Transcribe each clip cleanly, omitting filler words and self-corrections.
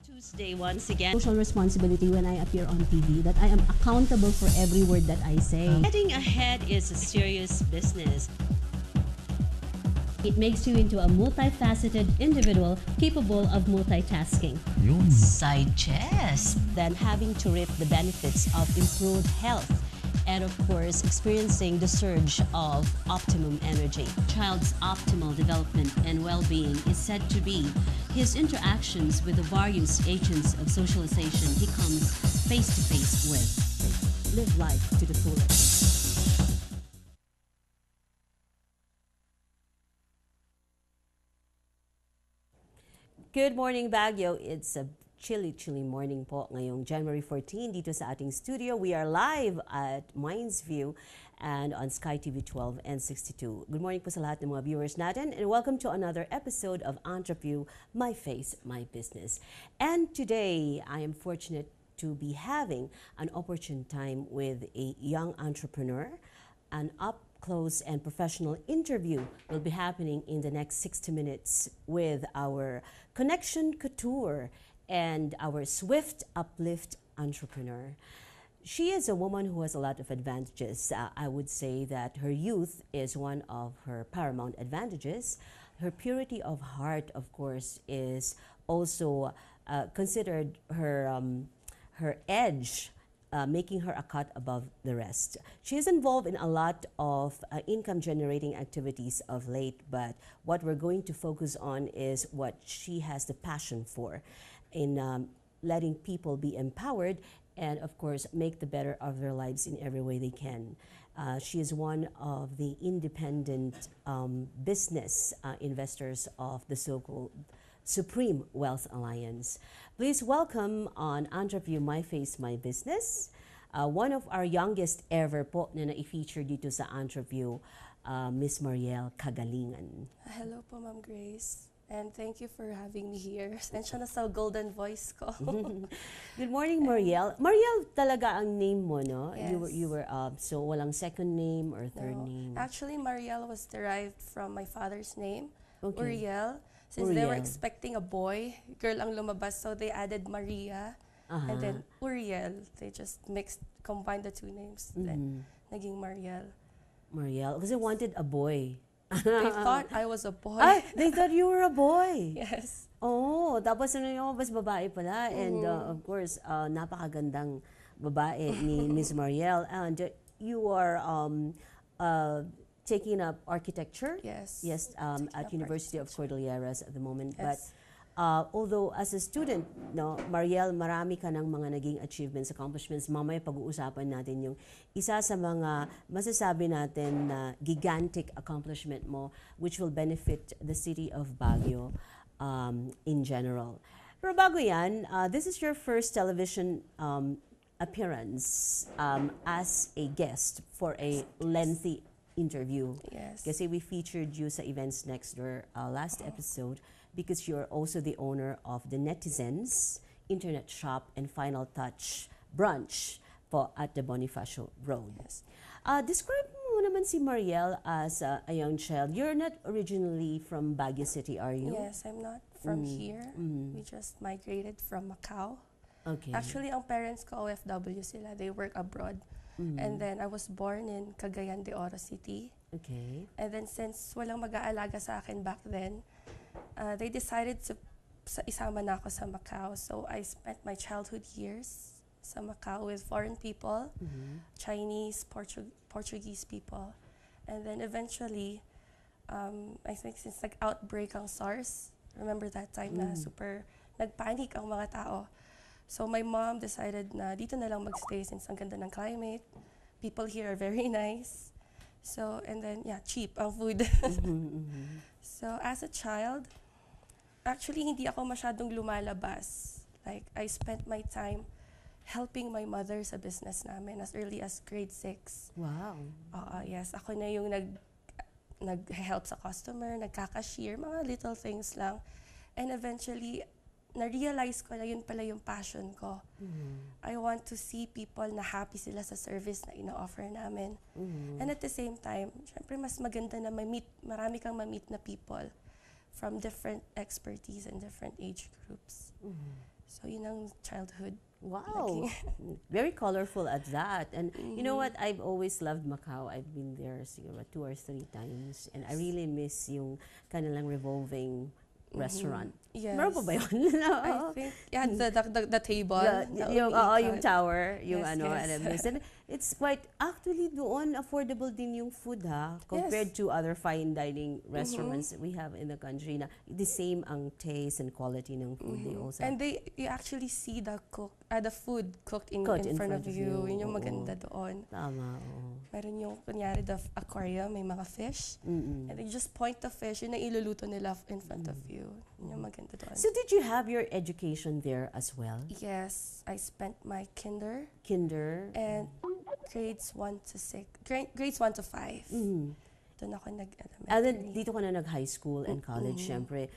Tuesday once again. Social responsibility when I appear on TV that I am accountable for every word that I say. Getting ahead is a serious business. It makes you into a multifaceted individual capable of multitasking. Yun. Side chest. Then having to reap the benefits of improved health. And of course, experiencing the surge of optimum energy. Child's optimal development and well-being is said to be his interactions with the various agents of socialization he comes face-to-face with. Live life to the fullest. Good morning, Baguio. It's a chilly morning po ngayong January 14 dito sa ating studio. We are live at Minds View and on Sky TV 12 and 62. Good morning po sa lahat ng mga viewers natin and welcome to another episode of Entreview, My Face, My Business. And today, I am fortunate to be having an opportune time with a young entrepreneur, an up-close and professional interview will be happening in the next 60 minutes with our Connection Couture and our Swift Uplift entrepreneur. She is a woman who has a lot of advantages. I would say that her youth is one of her paramount advantages. Her purity of heart, of course, is also considered her edge, making her a cut above the rest. She is involved in a lot of income-generating activities of late, but what we're going to focus on is what she has the passion for in letting people be empowered and, of course, make the better of their lives in every way they can. She is one of the independent business investors of the so-called Supreme Wealth Alliance. Please welcome on Entreview My Face, My Business, one of our youngest ever po na na-feature dito sa Entreview, Miss Mariel Kagalingan. Hello po, Ma'am Grace. And thank you for having me here. Sensya na sa golden voice ko. Good morning, Mariel. Mariel talaga ang name mo, no? Yes. You were so walang second name or third name? Actually, Mariel was derived from my father's name, Okay. Uriel. Since they were expecting a boy, girl ang lumabas, so they added Maria. And then Uriel. They just combined the two names. Then naging Mariel. Mariel, kasi wanted a boy. They thought I was a boy. Ay, they thought you were a boy. Yes. Oh, tapos ano yung mas babae pala. And of course, napakagandang babae ni Miss Mariel. And you are taking up architecture. Yes. Yes, at University of Cordilleras at the moment. Yes. But although as a student, no, Mariel, marami ka ng mga naging achievements, accomplishments. Mamaya pag-uusapan natin yung isa sa mga masasabi natin na gigantic accomplishment mo which will benefit the city of Baguio in general. Pero bago yan, this is your first television appearance as a guest for a lengthy interview. Yes. Kasi we featured you sa Events Next Door last episode because you're also the owner of the Netizens Internet Shop and Final Touch Brunch po at the Bonifacio Road. Yes. Describe mo naman si Mariel as a young child. You're not originally from Baguio City, are you? Yes, I'm not from here. We just migrated from Macau. Okay. Actually, ang parents ko OFW sila. They work abroad. And then I was born in Cagayan de Oro City. Okay. And then since walang mag-aalaga sa akin back then, they decided to isama na ako sa Macau. So I spent my childhood years sa Macau with foreign people, Chinese, Portuguese people. And then eventually, I think since nag-outbreak ang SARS, remember that time na super nagpanic ang mga tao. So my mom decided na dito na lang magstay since ang ganda ng climate. People here are very nice. So, and then, yeah, cheap ang food. So, as a child, actually, hindi ako masyadong lumalabas. Like, I spent my time helping my mother sa business namin as early as grade 6. Wow. Yes, ako na yung nag-help sa customer, nagkaka-cashier, mga little things lang. And eventually, na-realize ko na yun pala yung passion ko. I want to see people na happy sila sa service na ina-offer namin. And at the same time, syempre mas maganda na marami kang ma-meet na people from different expertise and different age groups. So yun ang childhood. Wow. Very colorful at that. And you know what? I've always loved Macau. I've been there siguro 2 or 3 times. And I really miss yung kanilang revolving restaurant. Yes. Meron pa ba yun? I think, yeah, the table. Yung tower, yung Yes, ano, yes. and then it's quite, actually doon, affordable din yung food ha, compared Yes. to other fine dining restaurants that we have in the country na the same ang taste and quality ng food they also. And you actually see the food cooked in Cooked front of you. Yun yung oo. maganda doon. Tama, oo. Meron yung, kunyari, the aquarium, may mga fish. And you just point the fish, yun ang iluluto nila in front of you. Yun yung maganda doon. So did you have your education there as well? Yes, I spent my kinder And grades 1 to 6, grades 1 to 5. Doon ako then nag-elementary. dito ka na nag-high school and college, syempre.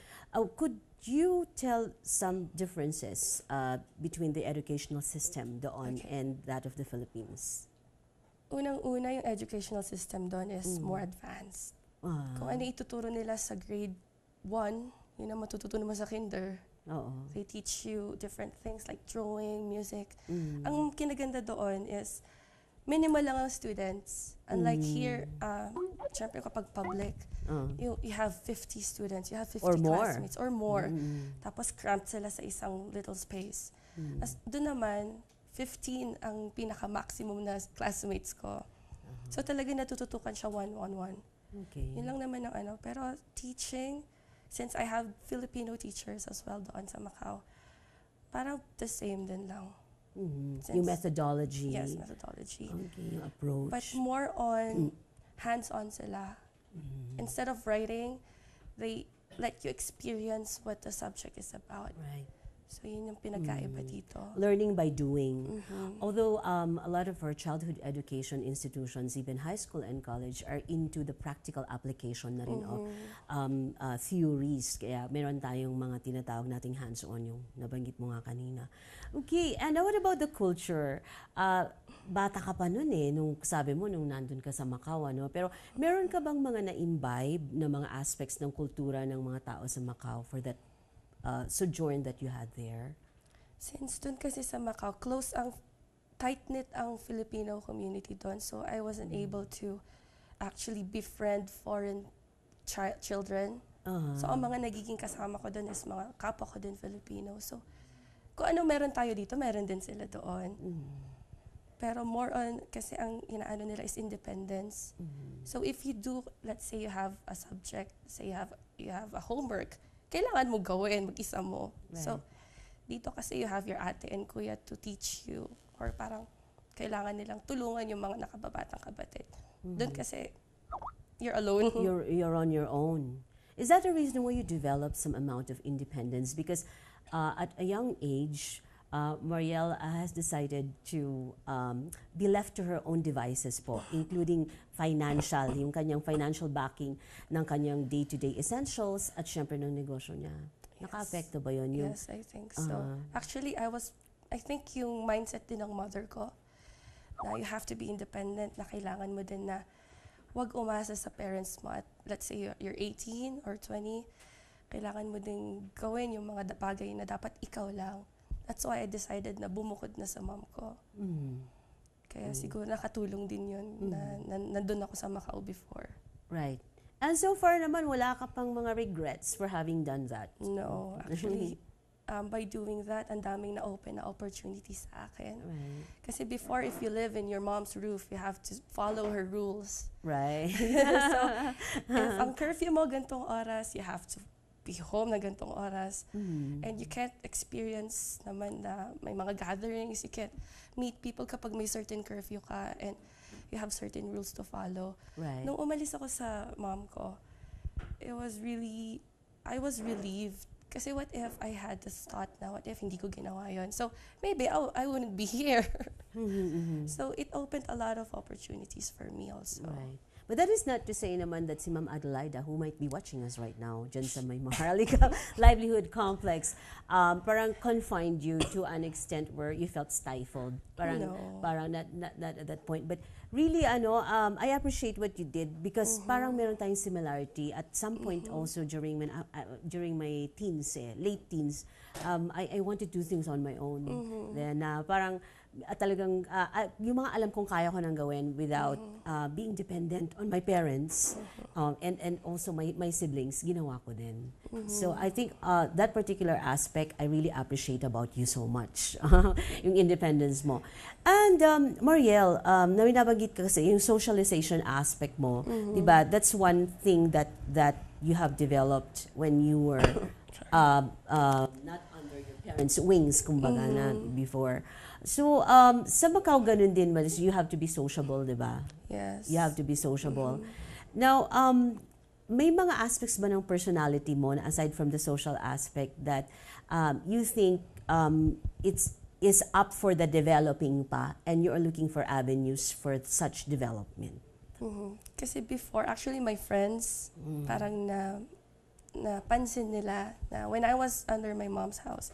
Could you tell some differences between the educational system doon and that of the Philippines? Unang-una, yung educational system doon is more advanced. Kung ano ituturo nila sa grade 1, yun ang matututunan mo sa kinder. Oo. They teach you different things like drawing, music. Ang kinaganda doon is minimal lang ang students. Unlike here, syempre kapag public, you have 50 students, you have 50 Or more. classmates or more. Tapos cramped sila sa isang little space. As doon naman, 15 ang pinaka-maximum na classmates ko. So talaga natututukan siya one-on-one. Okay. Yun lang naman ang ano. Pero teaching, since I have Filipino teachers as well doon sa Macau, parang the same din lang. Yung methodology. Yes, methodology. Okay, yung approach. But more on hands-on sila. Instead of writing, they let you experience what the subject is about. Right. So yun yung pinagkaiba dito. Learning by doing. Although a lot of our childhood education institutions, even high school and college, are into the practical application na rin of theories. Kaya meron tayong mga tinatawag nating hands-on, yung nabanggit mo nga kanina. Okay, and what about the culture? Bata ka pa nun nung sabi mo, nung nandun ka sa Macau, ano? Pero meron ka bang mga na-imbibe na mga aspects ng kultura ng mga tao sa Macau for that sojourn that you had there? Since dun kasi sa Macau, tight-knit ang Filipino community doon. So I wasn't able to actually befriend foreign children. So ang mga nagiging kasama ko doon is mga kapwa ko din Filipino. So kung ano meron tayo dito, meron din sila doon. Pero more on, kasi ang inaano nila is independence. So if you do, let's say you have a subject, say you have a homework, kailangan mo gawin, mag-isa mo. Right. So, dito kasi you have your ate and kuya to teach you. Or parang kailangan nilang tulungan yung mga nakababatang kapatid. Doon kasi, you're alone. You're on your own. Is that the reason why you developed some amount of independence? Because at a young age, Marielle has decided to be left to her own devices po, including financial, yung kanyang financial backing ng kanyang day-to-day essentials at syempre ng negosyo niya. Naka-apekto ba yun? Yes, I think so. Actually, I think yung mindset din ng mother ko, na you have to be independent, na kailangan mo din na wag umasa sa parents mo at let's say you're 18 or 20, kailangan mo din gawin yung mga bagay na dapat ikaw lang. That's why I decided na bumukod na sa mom ko. Kaya siguro nakatulong din yun na nandun ako sa Macau before. Right. And so far naman, wala ka pang mga regrets for having done that? No, actually, by doing that, ang daming na-open na opportunities sa akin. Right. Kasi before, if you live in your mom's roof, you have to follow her rules. Right. So, if ang curfew mo gantong oras, you have to be home na gantong oras. And you can't experience naman na may mga gatherings, you can't meet people kapag may certain curfew ka and you have certain rules to follow. Right. Nung umalis ako sa mom ko, I was relieved. Kasi what if I had this thought na, what if hindi ko ginawa yun? So maybe I wouldn't be here. So it opened a lot of opportunities for me also. Right. But that is not to say naman that si Ma'am Adelaida, who might be watching us right now, dyan sa may Maharlika Livelihood Complex, parang confined you to an extent where you felt stifled. Parang, No. parang not at that point. But really, I appreciate what you did because parang meron tayong similarity. At some point also during my teens, late teens, I want to do things on my own. Then parang talagang yung mga alam kong kaya ko nang gawin without being dependent on my parents and also my siblings, ginawa ko din. So I think that particular aspect I really appreciate about you so much. Yung independence mo. And Mariel, na binabanggit ka kasi yung socialization aspect mo, 'di ba? That's one thing that you have developed when you were not under your parents' wings, kumbaga na before. So, sa Macau, ganun din, you have to be sociable, di ba? Yes. You have to be sociable. Now, may mga aspects ba ng personality mo, na aside from the social aspect, that you think is up for the developing pa, and you are looking for avenues for such development? Kasi before, actually, my friends, parang napansin nila na when I was under my mom's house,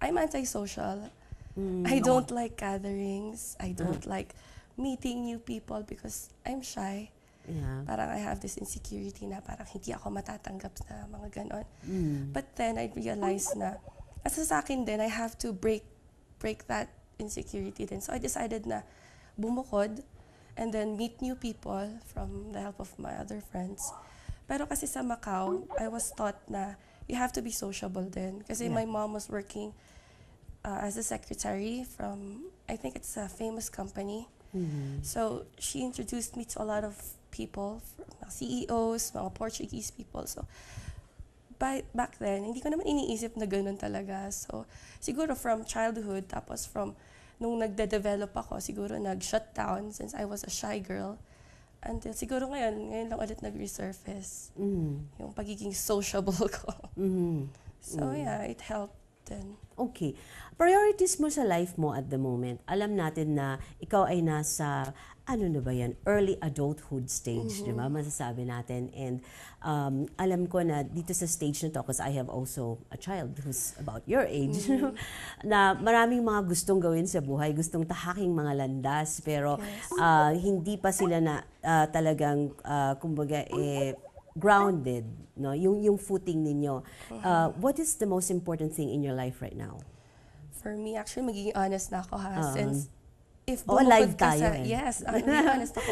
I'm antisocial. I don't like gatherings. I don't like meeting new people because I'm shy. Yeah. Parang I have this insecurity na parang hindi ako matatanggap na mga ganon. But then I realized na as sa akin din, I have to break that insecurity din. So I decided na bumukod and then meet new people from the help of my other friends. Pero kasi sa Macau, I was taught na you have to be sociable din. Kasi my mom was working as a secretary from, I think it's a famous company. So she introduced me to a lot of people, mga CEOs, mga Portuguese people. So back then, hindi ko naman iniisip na ganun talaga. So siguro from childhood, tapos from nung nagde-develop ako, siguro nag-shut down since I was a shy girl. Until siguro ngayon lang ulit nag-resurface yung pagiging sociable ko. So yeah, it helped then. Okay. Priorities mo sa life mo at the moment. Alam natin na ikaw ay nasa, ano na ba yan, early adulthood stage, di ba? Masasabi natin. And alam ko na dito sa stage na to, because I have also a child who's about your age, na maraming mga gustong gawin sa buhay, gustong tahaking mga landas, pero hindi pa sila na talagang, kumbaga, grounded, no? Yung footing ninyo. What is the most important thing in your life right now? For me, actually, magiging honest na ako since if live bumukod ka tayo sa, yes, magiging honest ako.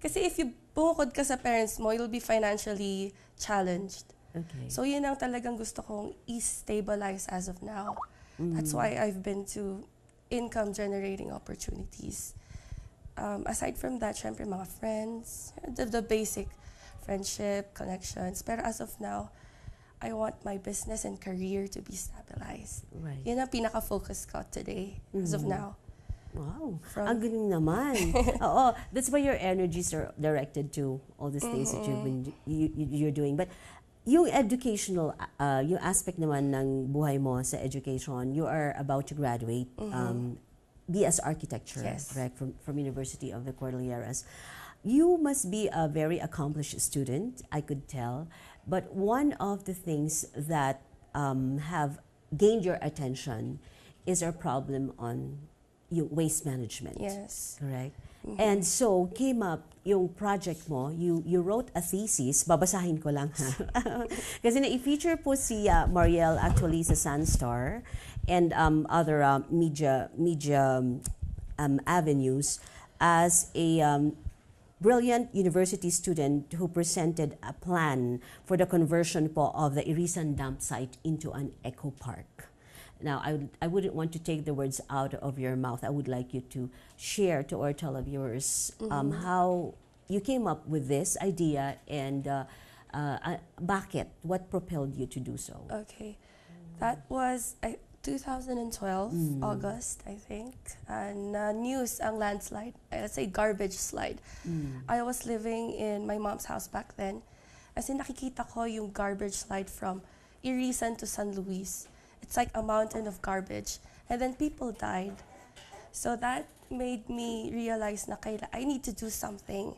Kasi if you bumukod ka sa parents mo, you'll be financially challenged. Okay. So yun ang talagang gusto kong i-stabilize as of now. That's why I've been to income generating opportunities. Aside from that, syempre mga friends, the basic friendship, connections. Pero as of now, I want my business and career to be stabilized. Right. Yun ang pinaka-focus ko today, as of now. Wow. Ang galing naman. Oo, that's why your energies are directed to all these things that you're doing. But yung educational, yung aspect naman ng buhay mo sa education, you are about to graduate BS Architecture, Yes. correct, from University of the Cordilleras. You must be a very accomplished student, I could tell. But one of the things that have gained your attention is our problem on yung waste management. Yes. Correct? And so, came up yung project mo, you wrote a thesis, babasahin ko lang ha. Kasi na-feature po si Mariel actually sa Sunstar and other media avenues as a brilliant university student who presented a plan for the conversion po of the Irisan dump site into an eco park. Now, I wouldn't want to take the words out of your mouth. I would like you to share to our televiewers how you came up with this idea and bakit, what propelled you to do so? Okay. That was 2012, August, I think. And news ang landslide. Let's say garbage slide. I was living in my mom's house back then. As in, nakikita ko yung garbage slide from Irisan to San Luis. It's like a mountain of garbage. And then people died. So that made me realize na I need to do something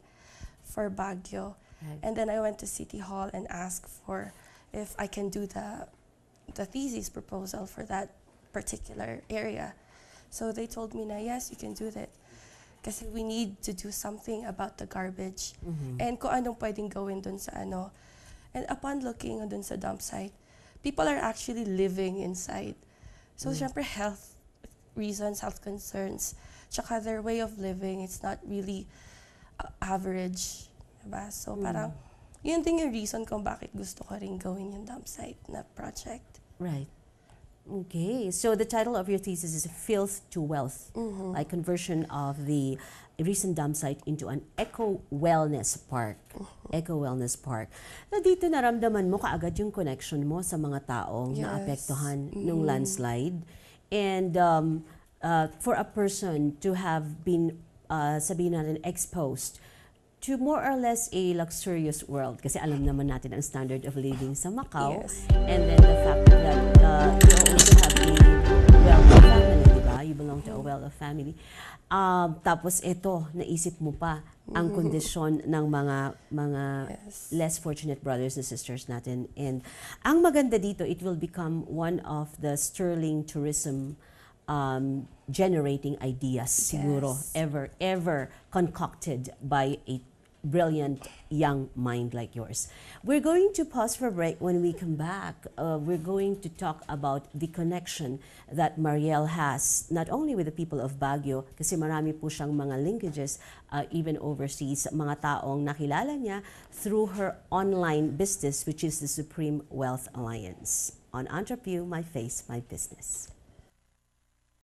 for Baguio. Right. And then I went to City Hall and asked for if I can do the thesis proposal for that particular area. So they told me na yes, you can do that. Kasi we need to do something about the garbage. And kung anong pwedeng gawin dun sa ano. And upon looking dun sa dump site, people are actually living inside. So syempre health reasons, health concerns, tsaka their way of living, it's not really average. Diba? So parang, yun din yung reason kung bakit gusto ko rin gawin yung dump site na project. Right. Okay, so the title of your thesis is Filth to Wealth, like conversion of the recent dump site into an eco-wellness park. Eco-wellness park. Na dito naramdaman mo kaagad yung connection mo sa mga taong naapektuhan ng landslide. And for a person to have been, sabihin natin, exposed to more or less a luxurious world, kasi alam naman natin ang standard of living sa Macau, and then the fact that you also have a wealthy family, diba? You belong to a wealthy family. Tapos ito, naisip mo pa ang kondisyon ng mga less fortunate brothers and sisters natin. And ang maganda dito, it will become one of the sterling tourism generating ideas siguro ever concocted by a brilliant young mind like yours. We're going to pause for a break. When we come back, we're going to talk about the connection that Mariel has not only with the people of Baguio, kasi marami po siyang mga linkages even overseas, mga taong nakilala niya through her online business, which is the Supreme Wealth Alliance. On Entrepreneur, My Face, My Business.